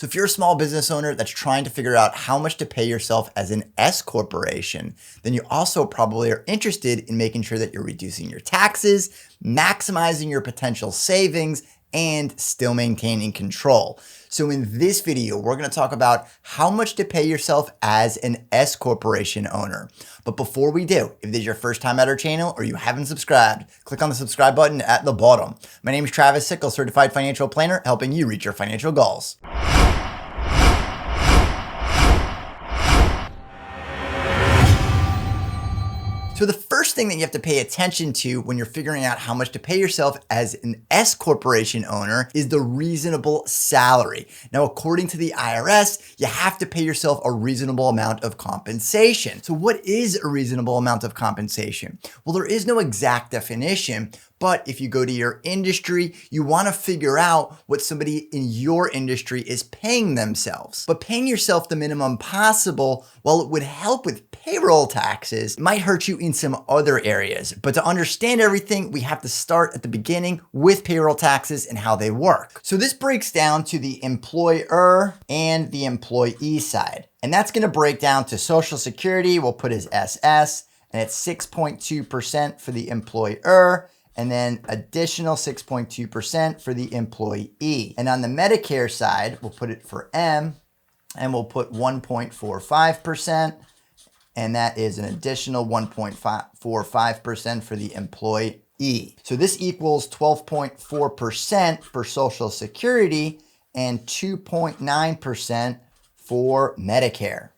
So if you're a small business owner that's trying to figure out how much to pay yourself as an S corporation, then you also probably are interested in making sure that you're reducing your taxes, maximizing your potential savings, and still maintaining control. So in this video, we're going to talk about how much to pay yourself as an S corporation owner. But before we do, if this is your first time at our channel or you haven't subscribed, click on the subscribe button at the bottom. My name is Travis Sickle, certified financial planner, helping you reach your financial goals. So the first thing that you have to pay attention to when you're figuring out how much to pay yourself as an S corporation owner is the reasonable salary. Now, according to the IRS, you have to pay yourself a reasonable amount of compensation. So what is a reasonable amount of compensation? Well, there is no exact definition, but if you go to your industry, you want to figure out what somebody in your industry is paying themselves. But paying yourself the minimum possible, while it would help with payroll taxes, might hurt you in some other areas. But to understand everything, we have to start at the beginning with payroll taxes and how they work. So this breaks down to the employer and the employee side. And that's going to break down to Social Security, we'll put as SS, and it's 6.2% for the employer, and then additional 6.2% for the employee. And on the Medicare side, we'll put it for M, and we'll put 1.45%, and that is an additional 1.45% for the employee. So this equals 12.4% for Social Security and 2.9% for Medicare,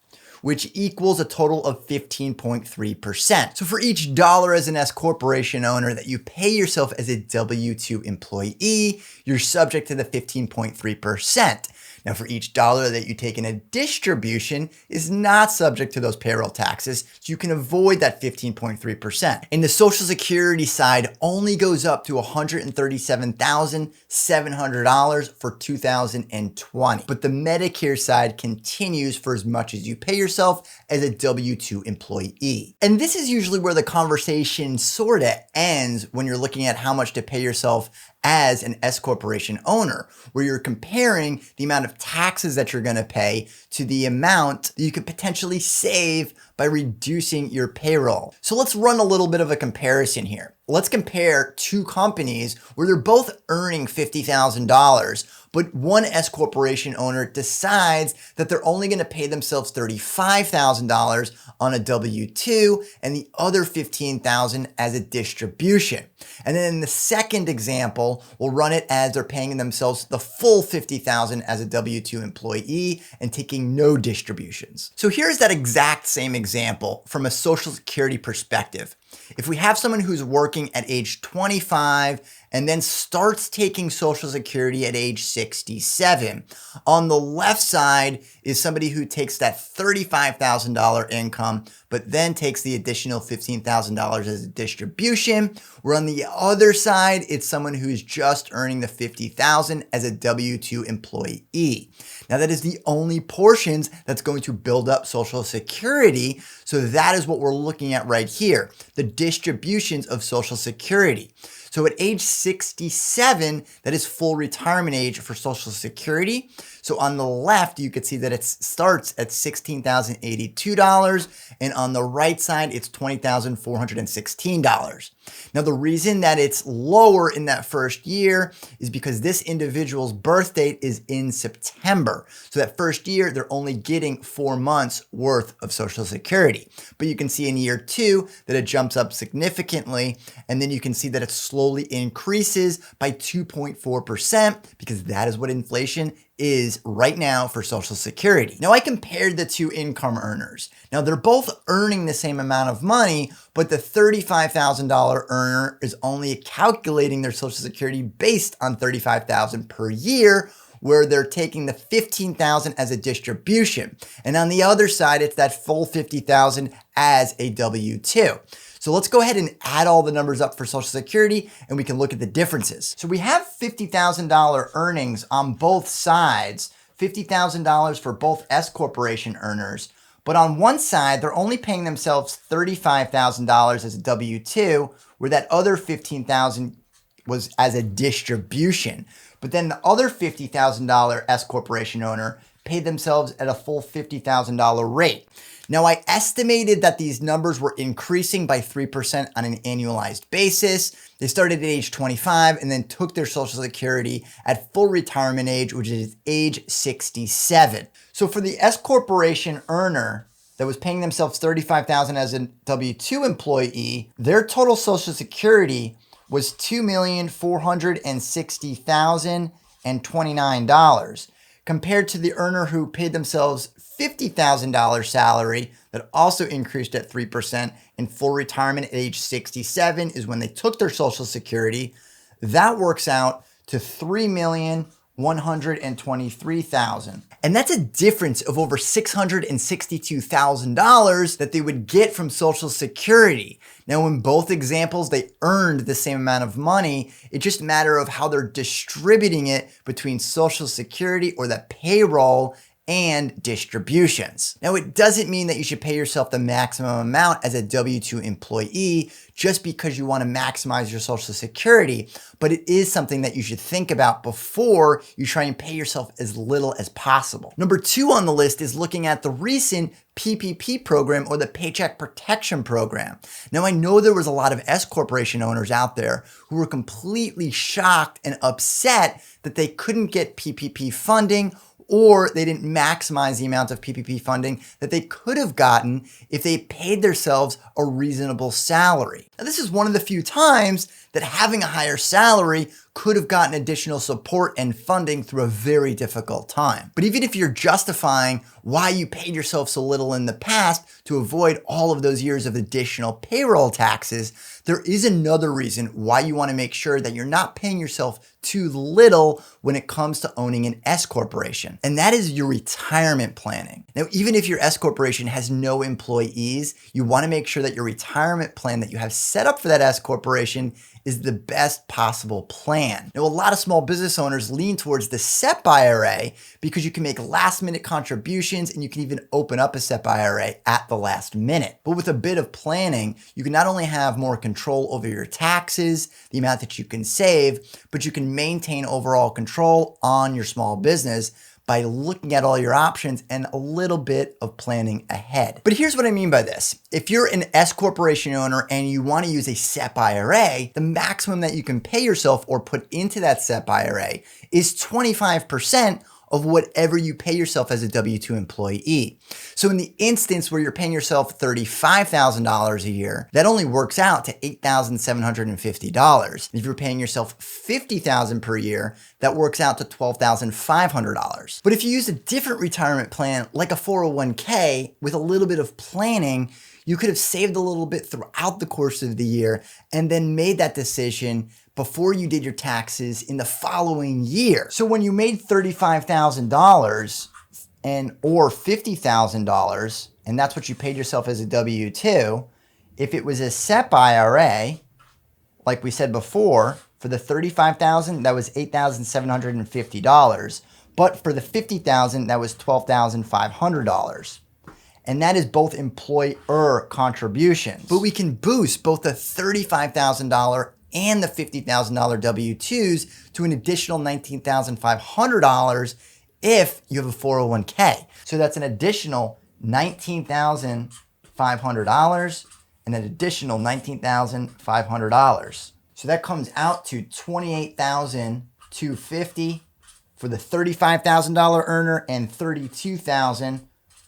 which equals a total of 15.3%. So for each dollar as an S corporation owner that you pay yourself as a W-2 employee, you're subject to the 15.3%. Now, for each dollar that you take in a distribution is not subject to those payroll taxes, so you can avoid that 15.3%. And the Social Security side only goes up to $137,700 for 2020. But the Medicare side continues for as much as you pay yourself as a W-2 employee. And this is usually where the conversation sort of ends when you're looking at how much to pay yourself as an S corporation owner, where you're comparing the amount of taxes that you're going to pay to the amount that you could potentially save by reducing your payroll. So let's run a little bit of a comparison here. Let's compare two companies where they're both earning $50,000, but one S corporation owner decides that they're only going to pay themselves $35,000 on a W-2 and the other $15,000 as a distribution. And then in the second example, we'll run it as they're paying themselves the full $50,000 as a W-2 employee and taking no distributions. So here's that exact same example from a Social Security perspective. If we have someone who's working at age 25 and then starts taking Social Security at age 67, on the left side is somebody who takes that $35,000 income, but then takes the additional $15,000 as a distribution. Where on the other side, it's someone who's just earning the $50,000 as a W-2 employee. Now that is the only portions that's going to build up Social Security. So that is what we're looking at right here, the distributions of Social Security. So at age 67, that is full retirement age for Social Security. So on the left, you can see that it starts at $16,082, and on the right side, it's $20,416. Now, the reason that it's lower in that first year is because this individual's birth date is in September. So that first year, they're only getting 4 months worth of Social Security. But you can see in year 2 that it jumps up significantly, and then you can see that it slowly increases by 2.4% because that is what inflation is right now for Social Security. Now, I compared the two income earners. Now, they're both earning the same amount of money, but the $35,000 earner is only calculating their Social Security based on $35,000 per year, where they're taking the $15,000 as a distribution. And on the other side, it's that full $50,000 as a W-2. So let's go ahead and add all the numbers up for Social Security and we can look at the differences. So we have $50,000 earnings on both sides, $50,000 for both S corporation earners. But on one side, they're only paying themselves $35,000 as a W-2, where that other $15,000 was as a distribution. But then the other $50,000 S corporation owner paid themselves at a full $50,000 rate. Now, I estimated that these numbers were increasing by 3% on an annualized basis. They started at age 25 and then took their Social Security at full retirement age, which is age 67. So for the S corporation earner that was paying themselves $35,000 as a W-2 employee, their total Social Security was $2,460,029, compared to the earner who paid themselves $50,000 salary that also increased at 3% in full retirement at age 67 is when they took their Social Security. That works out to $3,123,000. And that's a difference of over $662,000 that they would get from Social Security. Now, in both examples, they earned the same amount of money. It's just a matter of how they're distributing it between Social Security or the payroll and distributions. Now, it doesn't mean that you should pay yourself the maximum amount as a W-2 employee just because you want to maximize your Social Security, but it is something that you should think about before you try and pay yourself as little as possible. Number 2 on the list is looking at the recent PPP program, or the Paycheck Protection Program. Now, I know there was a lot of S corporation owners out there who were completely shocked and upset that they couldn't get PPP funding, or they didn't maximize the amount of PPP funding that they could have gotten if they paid themselves a reasonable salary. Now, this is one of the few times that having a higher salary could have gotten additional support and funding through a very difficult time. But even if you're justifying why you paid yourself so little in the past to avoid all of those years of additional payroll taxes, there is another reason why you want to make sure that you're not paying yourself too little when it comes to owning an S corporation. And that is your retirement planning. Now, even if your S corporation has no employees, you want to make sure that your retirement plan that you have set up for that S corporation is the best possible plan. Now, a lot of small business owners lean towards the SEP IRA because you can make last minute contributions and you can even open up a SEP IRA at the last minute. But with a bit of planning, you can not only have more control over your taxes, the amount that you can save, but you can maintain overall control on your small business by looking at all your options and a little bit of planning ahead. But here's what I mean by this. If you're an S corporation owner and you want to use a SEP IRA, the maximum that you can pay yourself or put into that SEP IRA is 25% of whatever you pay yourself as a W-2 employee. So in the instance where you're paying yourself $35,000 a year, that only works out to $8,750. If you're paying yourself $50,000 per year, that works out to $12,500. But if you use a different retirement plan, like a 401k, with a little bit of planning, you could have saved a little bit throughout the course of the year and then made that decision before you did your taxes in the following year. So when you made $35,000 or $50,000, and that's what you paid yourself as a W-2, if it was a SEP IRA, like we said before, for the $35,000, that was $8,750. But for the $50,000, that was $12,500. And that is both employer contributions. But we can boost both the $35,000 and the $50,000 W-2s to an additional $19,500 if you have a 401k. So that's an additional $19,500 and an additional $19,500. So that comes out to $28,250 for the $35,000 earner and $32,000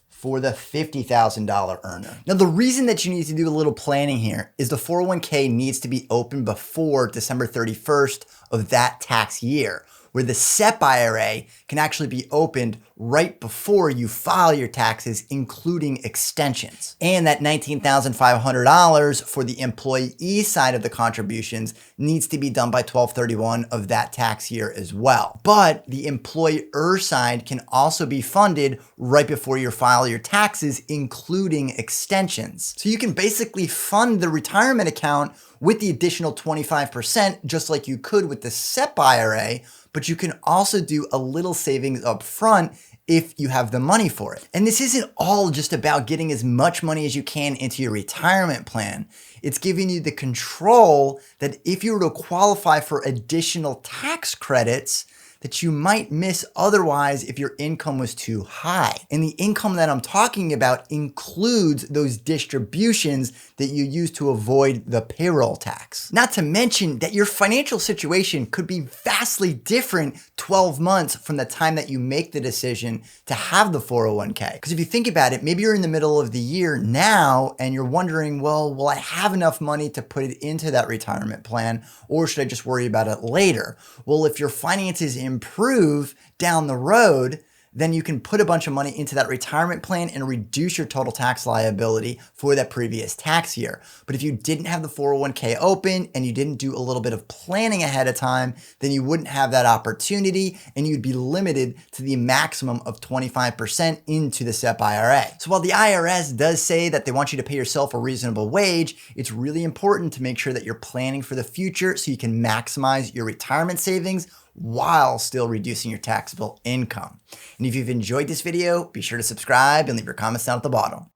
for the $50,000 earner. Now, the reason that you need to do a little planning here is the 401k needs to be open before December 31st of that tax year, where the SEP IRA can actually be opened right before you file your taxes, including extensions. And that $19,500 for the employee side of the contributions needs to be done by 12/31 of that tax year as well. But the employer side can also be funded right before you file your taxes, including extensions. So you can basically fund the retirement account with the additional 25%, just like you could with the SEP IRA, but you can also do a little savings up front if you have the money for it. And this isn't all just about getting as much money as you can into your retirement plan. It's giving you the control that if you were to qualify for additional tax credits, that you might miss otherwise if your income was too high. And the income that I'm talking about includes those distributions that you use to avoid the payroll tax. Not to mention that your financial situation could be vastly different 12 months from the time that you make the decision to have the 401k. Because if you think about it, maybe you're in the middle of the year now and you're wondering, well, will I have enough money to put it into that retirement plan, or should I just worry about it later? Well, if your finances improve down the road, then you can put a bunch of money into that retirement plan and reduce your total tax liability for that previous tax year. But if you didn't have the 401k open and you didn't do a little bit of planning ahead of time, then you wouldn't have that opportunity and you'd be limited to the maximum of 25% into the SEP IRA. So while the IRS does say that they want you to pay yourself a reasonable wage, it's really important to make sure that you're planning for the future so you can maximize your retirement savings while still reducing your taxable income. And if you've enjoyed this video, be sure to subscribe and leave your comments down at the bottom.